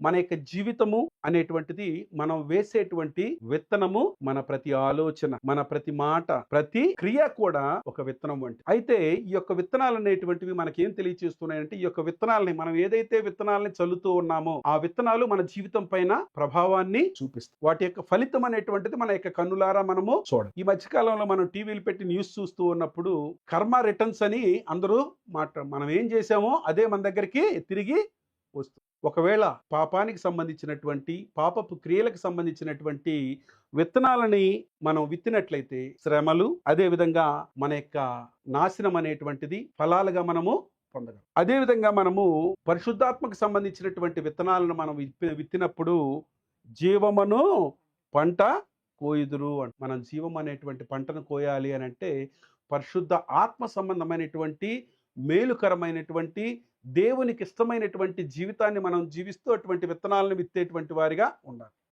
మన యొక్క జీవితము అనేటువంటిది మనం వేసేటువంటి విత్తనము, మన ప్రతి ఆలోచన, మన ప్రతి మాట, ప్రతి క్రియ కూడా ఒక విత్తనం వంటి. అయితే ఈ యొక్క విత్తనాలు అనేటువంటివి మనకేం తెలియచేస్తున్నాయంటే, ఈ యొక్క విత్తనాలని మనం ఏదైతే విత్తనాలని చల్లుతూ ఉన్నామో ఆ విత్తనాలు మన జీవితం పైన ప్రభావాన్ని చూపిస్తాయి. వాటి యొక్క ఫలితం అనేటువంటిది మన యొక్క కన్నులారా మనము చూడాలి. ఈ మధ్య కాలంలో మనం టీవీలు పెట్టి న్యూస్ చూస్తూ ఉన్నప్పుడు కర్మ రిటర్న్స్ అని అందరూ మనం ఏం చేశామో అదే మన దగ్గరికి తిరిగి వస్తుంది. ఒకవేళ పాపానికి సంబంధించినటువంటి, పాపపు క్రియలకు సంబంధించినటువంటి విత్తనాలని మనం విత్తినట్లయితే శ్రమలు, అదే విధంగా మన యొక్క నాశనం అనేటువంటిది ఫలాలుగా మనము పొందగలం. అదే విధంగా మనము పరిశుద్ధాత్మకు సంబంధించినటువంటి విత్తనాలను మనం విత్తినప్పుడు జీవమును పంట కోయుదురు అంట. మనం జీవం అనేటువంటి పంటను కోయాలి అని అంటే పరిశుద్ధ ఆత్మ సంబంధమైనటువంటి మేలుకరమైనటువంటి దేవునికి ఇష్టమైనటువంటి జీవితాన్ని మనం జీవిస్తూ అటువంటి విత్తనాలను విత్తేటువంటి వారిగా ఉండాలి.